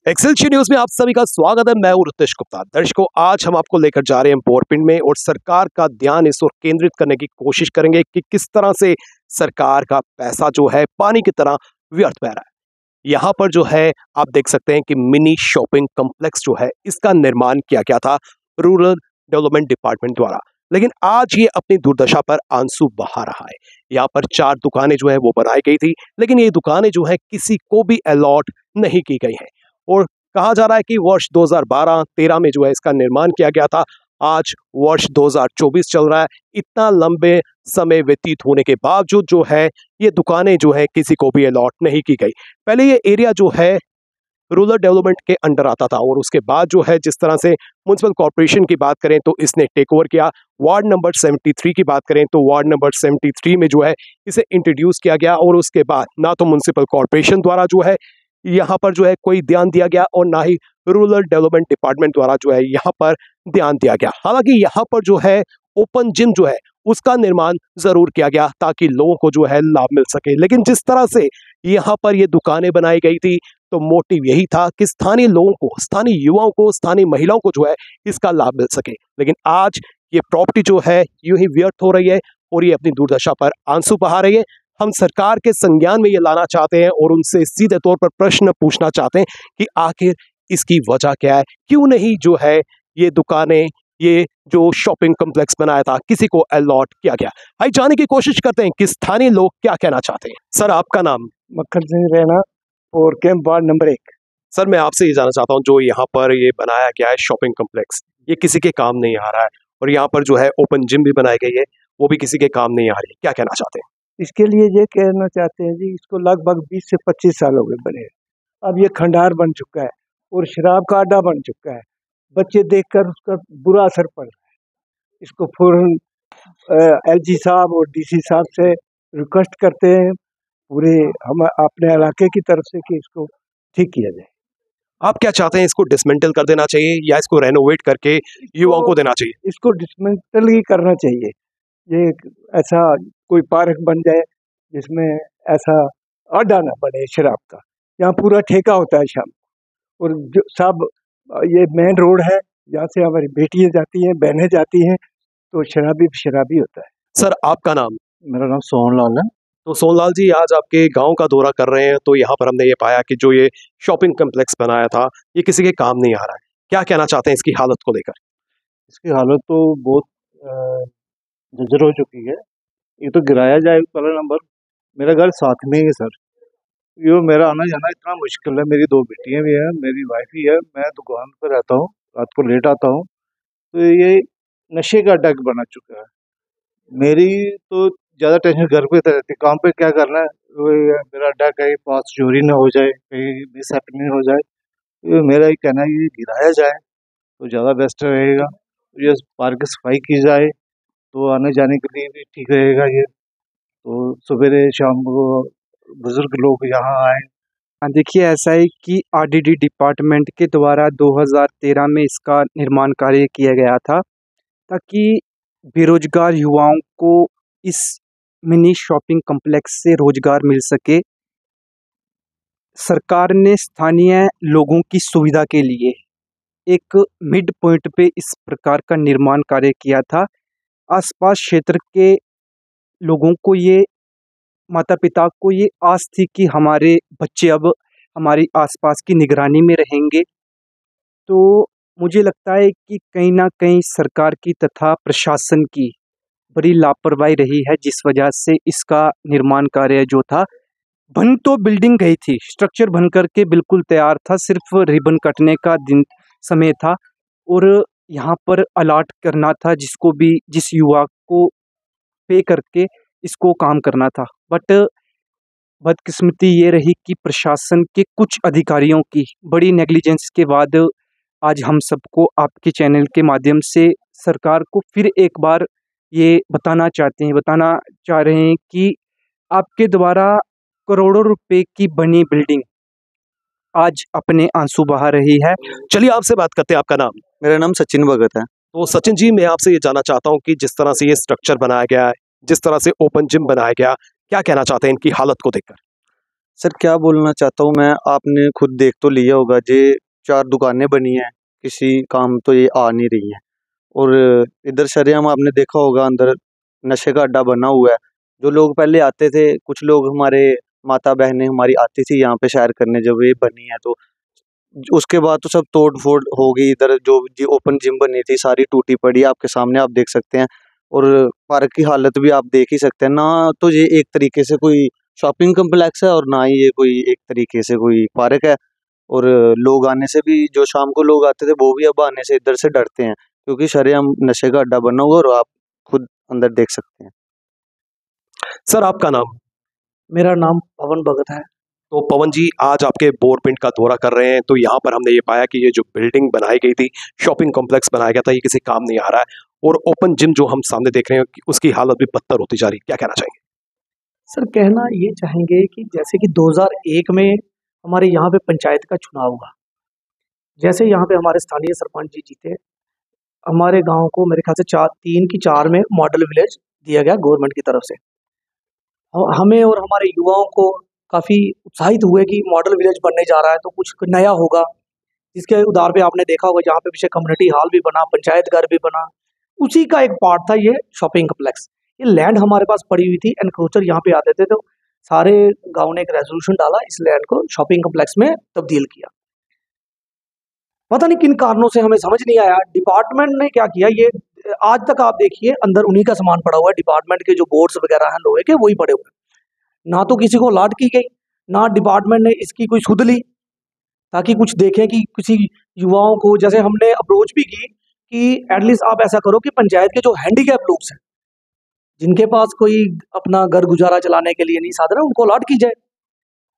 एक्सेलशी news में आप सभी का स्वागत है। मैं हूं रितेश गुप्ता। दर्शकों, आज हम आपको लेकर जा रहे हैं बोरपिंड में और सरकार का ध्यान इस ओर केंद्रित करने की कोशिश करेंगे कि किस तरह से सरकार का पैसा जो है पानी की तरह व्यर्थ बह रहा है। यहाँ पर जो है आप देख सकते हैं कि मिनी शॉपिंग कॉम्प्लेक्स जो है इसका निर्माण किया गया था रूरल डेवलपमेंट डिपार्टमेंट द्वारा, लेकिन आज ये अपनी दुर्दशा पर आंसू बहा रहा है। यहाँ पर 4 दुकानें जो है वो बनाई गई थी, लेकिन ये दुकानें जो है किसी को भी अलॉट नहीं की गई हैं और कहा जा रहा है कि वर्ष 2012-13 में जो है इसका निर्माण किया गया था। आज वर्ष 2024 चल रहा है। इतना लंबे समय व्यतीत होने के बावजूद जो है ये दुकानें जो है किसी को भी अलॉट नहीं की गई। पहले ये एरिया जो है रूरल डेवलपमेंट के अंडर आता था और उसके बाद जो है जिस तरह से म्युनिसिपल कॉर्पोरेशन की बात करें तो इसने टेक ओवर किया। वार्ड नंबर 73 की बात करें तो वार्ड नंबर 73 में जो है इसे इंट्रोड्यूस किया गया और उसके बाद ना तो म्युनिसिपल कॉर्पोरेशन द्वारा जो है यहाँ पर जो है कोई ध्यान दिया गया और ना ही रूरल डेवलपमेंट डिपार्टमेंट द्वारा जो है यहाँ पर ध्यान दिया गया। हालांकि यहाँ पर जो है ओपन जिम जो है उसका निर्माण जरूर किया गया ताकि लोगों को जो है लाभ मिल सके, लेकिन जिस तरह से यहाँ पर ये दुकानें बनाई गई थी तो मोटिव यही था कि स्थानीय लोगों को, स्थानीय युवाओं को, स्थानीय महिलाओं को जो है इसका लाभ मिल सके। लेकिन आज ये प्रॉपर्टी जो है यूं ही व्यर्थ हो रही है और ये अपनी दुर्दशा पर आंसू बहा रही है। हम सरकार के संज्ञान में ये लाना चाहते हैं और उनसे सीधे तौर पर प्रश्न पूछना चाहते हैं कि आखिर इसकी वजह क्या है, क्यों नहीं जो है ये दुकानें, ये जो शॉपिंग कॉम्प्लेक्स बनाया था किसी को अलॉट किया गया। आइए जानने की कोशिश करते हैं कि स्थानीय लोग क्या कहना चाहते हैं। सर, आपका नाम? मक्खन सिंह रैना और कैंप वार्ड नंबर 1। सर, मैं आपसे ये जानना चाहता हूँ, जो यहाँ पर ये बनाया गया है शॉपिंग कॉम्प्लेक्स, ये किसी के काम नहीं आ रहा है और यहाँ पर जो है ओपन जिम भी बनाई गई है, वो भी किसी के काम नहीं आ रही है। क्या कहना चाहते हैं? इसके लिए ये कहना चाहते हैं जी, इसको लगभग 20 से 25 साल हो गए बने। अब ये खंडार बन चुका है और शराब का अड्डा बन चुका है। बच्चे देखकर उसका बुरा असर पड़ रहा है। इसको फौरन एलजी साहब और डीसी साहब से रिक्वेस्ट करते हैं पूरे हम अपने इलाके की तरफ से कि इसको ठीक किया जाए। आप क्या चाहते हैं, इसको डिसमेंटल कर देना चाहिए या इसको रेनोवेट करके युवाओं को देना चाहिए? इसको डिसमेंटल ही करना चाहिए। ये ऐसा कोई पार्क बन जाए जिसमें ऐसा अड्डा ना बने शराब का। यहाँ पूरा ठेका होता है शाम को और जो सब ये मेन रोड है, यहाँ से हमारी बेटियाँ जाती हैं, बहनें जाती हैं, तो शराबी शराबी होता है। सर, आपका नाम? मेरा नाम सोहनलाल है। तो सोनलाल जी, आज आपके गांव का दौरा कर रहे हैं तो यहाँ पर हमने ये पाया कि जो ये शॉपिंग कॉम्प्लेक्स बनाया था ये किसी के काम नहीं आ रहा है। क्या कहना चाहते हैं इसकी हालत को लेकर? इसकी हालत तो बहुत जर्जर हो चुकी है। ये तो गिराया जाए पहला नंबर। मेरा घर साथ में ही है सर। ये मेरा आना जाना इतना मुश्किल है। मेरी 2 बेटियां भी हैं, मेरी वाइफ भी है। मैं दुकान पर रहता हूँ, रात को लेट आता हूँ, तो ये नशे का अड्डा बना चुका है। मेरी तो ज़्यादा टेंशन घर पे रहती, काम पे क्या करना है। मेरा अड्डा कहीं पास चोरी ना हो जाए, कहीं मिसहैपनिंग हो जाए। ये मेरा ही कहना है, ये गिराया जाए तो ज़्यादा बेस्ट रहेगा। ये पार्क की सफाई की जाए तो आने जाने के लिए भी ठीक रहेगा। ये तो सवेरे शाम को बुजुर्ग लोग यहाँ आए। हाँ, देखिए ऐसा है कि आरडीडी डिपार्टमेंट के द्वारा 2013 में इसका निर्माण कार्य किया गया था ताकि बेरोजगार युवाओं को इस मिनी शॉपिंग कॉम्प्लेक्स से रोजगार मिल सके। सरकार ने स्थानीय लोगों की सुविधा के लिए एक मिड पॉइंट पे इस प्रकार का निर्माण कार्य किया था। आसपास क्षेत्र के लोगों को ये, माता पिता को ये आस थी कि हमारे बच्चे अब हमारी आसपास की निगरानी में रहेंगे। तो मुझे लगता है कि कहीं ना कहीं सरकार की तथा प्रशासन की बड़ी लापरवाही रही है, जिस वजह से इसका निर्माण कार्य जो था, बन तो बिल्डिंग गई थी, स्ट्रक्चर बन करके बिल्कुल तैयार था, सिर्फ रिबन कटने का दिन समय था और यहाँ पर अलाट करना था जिसको भी, जिस युवा को पे करके इसको काम करना था। बट बदकिस्मती ये रही कि प्रशासन के कुछ अधिकारियों की बड़ी नेग्लिजेंस के बाद आज हम सबको आपके चैनल के माध्यम से सरकार को फिर एक बार ये बताना चाह रहे हैं कि आपके द्वारा करोड़ों रुपए की बनी बिल्डिंग आज अपने आंसू बहा रही है। चलिए आपसे बात करते हैं। आपका नाम? मेरा नाम सचिन भगत है। तो सचिन जी, मैं आपसे ये जानना चाहता हूँ कि जिस तरह से ये स्ट्रक्चर बनाया गया है, जिस तरह से ओपन जिम बनाया गया, क्या कहना चाहते हैं इनकी हालत को देखकर? सर क्या बोलना चाहता हूँ मैं, आपने खुद देख तो लिया होगा, ये 4 दुकानें बनी हैं, किसी काम तो ये आ नहीं रही हैं। और इधर शरेआम आपने देखा होगा अंदर नशे का अड्डा बना हुआ है। जो लोग पहले आते थे, कुछ लोग हमारे माता बहनें हमारी आती थी यहाँ पे सैर करने, जब ये बनी है तो उसके बाद तो सब तोड़-फोड़ हो गई। इधर जो जी ओपन जिम बनी थी सारी टूटी पड़ी है, आपके सामने आप देख सकते हैं। और पार्क की हालत भी आप देख ही सकते हैं। ना तो ये एक तरीके से कोई शॉपिंग कॉम्प्लेक्स है और ना ही ये कोई एक तरीके से कोई पार्क है। और लोग आने से भी, जो शाम को लोग आते थे वो भी अब आने से इधर से डरते हैं, क्योंकि शरेआम नशे का अड्डा बना हुआ है और आप खुद अंदर देख सकते हैं। सर आपका नाम? मेरा नाम पवन भगत है। तो पवन जी, आज आपके बोरपिंड का दौरा कर रहे हैं, तो यहाँ पर हमने ये पाया कि ये जो बिल्डिंग बनाई गई थी, शॉपिंग कॉम्प्लेक्स बनाया गया था, ये किसी काम नहीं आ रहा है और ओपन जिम जो हम सामने देख रहे हैं कि उसकी हालत भी बदतर होती जा रही है। क्या कहना चाहेंगे? सर कहना ये चाहेंगे कि जैसे कि 2001 में हमारे यहाँ पे पंचायत का चुनाव हुआ, जैसे यहाँ पे हमारे स्थानीय सरपंच जी जीते, हमारे गांव को मेरे ख्याल से 3 की 4 में मॉडल विलेज दिया गया गवर्नमेंट की तरफ से। हमें और हमारे युवाओं को काफ़ी उत्साहित हुए कि मॉडल विलेज बनने जा रहा है तो कुछ नया होगा। जिसके उदाहरण पे आपने देखा होगा जहाँ पे पीछे कम्युनिटी हॉल भी बना, पंचायत घर भी बना, उसी का एक पार्ट था ये शॉपिंग कम्प्लेक्स। ये लैंड हमारे पास पड़ी हुई थी, एनक्रोचर यहाँ पे आते थे तो सारे गांव ने एक रेजोल्यूशन डाला, इस लैंड को शॉपिंग कम्प्लेक्स में तब्दील किया। पता नहीं किन कारणों से हमें समझ नहीं आया, डिपार्टमेंट ने क्या किया, ये आज तक आप देखिए अंदर उन्हीं का सामान पड़ा हुआ है, डिपार्टमेंट के जो बोर्ड्स वगैरह हैं लोहे के वही पड़े हुए हैं। ना तो किसी को अलॉट की गई, ना डिपार्टमेंट ने इसकी कोई सुध ली ताकि कुछ देखें कि किसी युवाओं को, जैसे हमने अप्रोच भी की कि एटलीस्ट आप ऐसा करो कि पंचायत के जो हैंडीकैप लोग हैं, जिनके पास कोई अपना घर गुजारा चलाने के लिए नहीं साधन है, उनको अलॉट की जाए।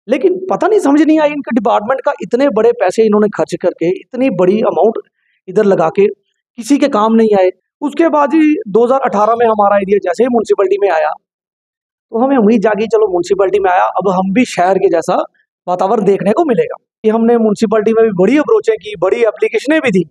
लेकिन पता नहीं, समझ नहीं आई इनके डिपार्टमेंट का, इतने बड़े पैसे इन्होंने खर्च करके इतनी बड़ी अमाउंट इधर लगा के किसी के काम नहीं आए। उसके बाद ही 2018 में हमारा एरिया जैसे ही म्यूनसिपैलिटी में आया तो हमें उम्मीद जागी, चलो म्यूनसिपैलिटी में आया, अब हम भी शहर के जैसा वातावरण देखने को मिलेगा। ये हमने म्यूनसिपैलिटी में भी बड़ी अप्रोचें की, बड़ी एप्लीकेशनें भी दी,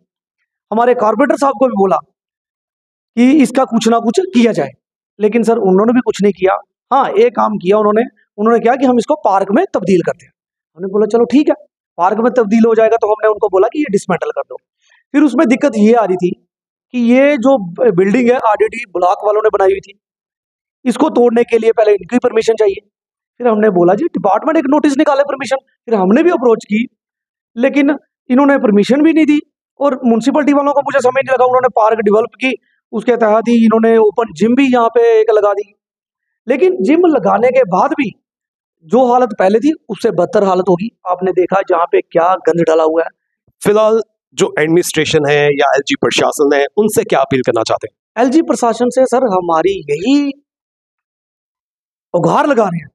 हमारे कॉर्पोरेटर साहब को भी बोला कि इसका कुछ ना कुछ किया जाए, लेकिन सर उन्होंने भी कुछ नहीं किया। हाँ, एक काम किया उन्होंने क्या कि हम इसको पार्क में तब्दील करते हैं। हमने बोला चलो ठीक है, पार्क में तब्दील हो जाएगा, तो हमने उनको बोला कि ये डिसमेंटल कर दो। फिर उसमें दिक्कत ये आ रही थी कि ये जो बिल्डिंग है आरडीडी ब्लॉक वालों ने बनाई हुई थी, इसको तोड़ने के लिए पहले इनकी परमिशन चाहिए। फिर हमने बोला जी डिपार्टमेंट एक नोटिस निकाले परमिशन, फिर हमने भी अप्रोच की, लेकिन इन्होंने परमिशन भी नहीं दी। और म्यूनसिपैलिटी वालों को मुझे समझ नहीं लगा, उन्होंने पार्क डेवलप की, उसके तहत ही इन्होंने ओपन जिम भी यहाँ पे एक लगा दी। लेकिन जिम लगाने के बाद भी जो हालत पहले थी उससे बदतर हालत होगी। आपने देखा जहाँ पे क्या गंद डाला हुआ है। फिलहाल जो एडमिनिस्ट्रेशन है या एलजी प्रशासन है, उनसे क्या अपील करना चाहते हैं? एलजी प्रशासन से सर हमारी यही गुहार लगा रहे हैं,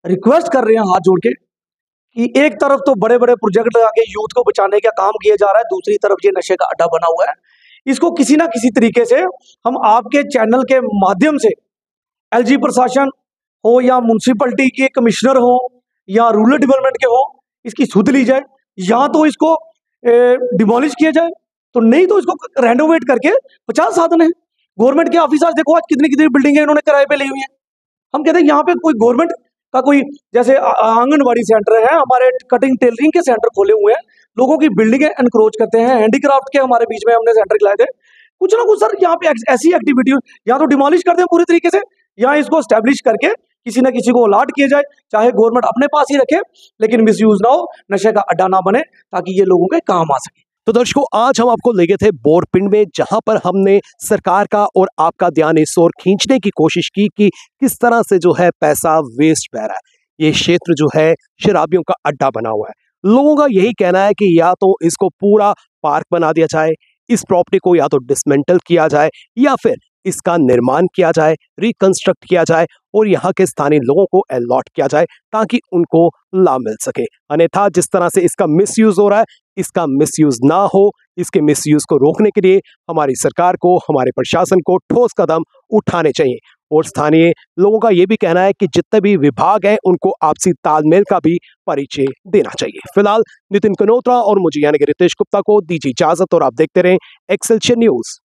रिक्वेस्ट कर रहे हैं हाथ जोड़ के कि एक तरफ तो बड़े बड़े प्रोजेक्ट लगा के यूथ को बचाने का काम किया जा रहा है, दूसरी तरफ ये नशे का अड्डा बना हुआ है। इसको किसी ना किसी तरीके से हम आपके चैनल के माध्यम से, एलजी प्रशासन हो या म्यूनसिपैलिटी के कमिश्नर हो या रूरल डेवलपमेंट के हो, इसकी सुध ली जाए, या तो इसको डिमोलिश किया जाए, तो नहीं तो इसको रेनोवेट करके 50 साधन है। गवर्नमेंट के ऑफिसर्स देखो आज कितनी कितनी बिल्डिंगें इन्होंने किराए पे ली हुई हैं। हम कहते हैं यहाँ पे कोई गवर्नमेंट का कोई, जैसे आंगनबाड़ी सेंटर है, हमारे कटिंग टेलरिंग के सेंटर खोले हुए हैं, लोगों की बिल्डिंगें एनक्रोच करते हैं, हैंडीक्राफ्ट के हमारे बीच में हमने सेंटर खिलाए थे। कुछ ना कुछ सर यहाँ पे ऐसी एक्टिविटी या तो डिमोलिश कर दें पूरी तरीके से, या इसको स्टैब्लिश करके किसी न किसी को अलॉट किया जाए, चाहे गवर्नमेंट अपने पास ही रखे, लेकिन मिसयूज ना हो, नशे का अड्डा ना बने, ताकि ये लोगों के काम आ सके। तो दर्शकों, आज हम आपको ले गए थे बोरपिंड में, जहां पर हमने सरकार का और आपका ध्यान इस ओर खींचने की कोशिश की कि किस तरह से जो है पैसा वेस्ट बह रहा है। ये क्षेत्र जो है शराबियों का अड्डा बना हुआ है। लोगों का यही कहना है कि या तो इसको पूरा पार्क बना दिया जाए, इस प्रॉपर्टी को या तो डिसमेंटल किया जाए, या फिर इसका निर्माण किया जाए, रिकंस्ट्रक्ट किया जाए और यहाँ के स्थानीय लोगों को अलॉट किया जाए, ताकि उनको लाभ मिल सके। अन्यथा जिस तरह से इसका मिसयूज हो रहा है, इसका मिसयूज ना हो, इसके मिसयूज को रोकने के लिए हमारी सरकार को, हमारे प्रशासन को ठोस कदम उठाने चाहिए। और स्थानीय लोगों का ये भी कहना है कि जितने भी विभाग हैं उनको आपसी तालमेल का भी परिचय देना चाहिए। फिलहाल नितिन कनोत्रा और मुझे यानी कि रितेश गुप्ता को दीजिए इजाजत, और आप देखते रहें एक्सेलशियर न्यूज।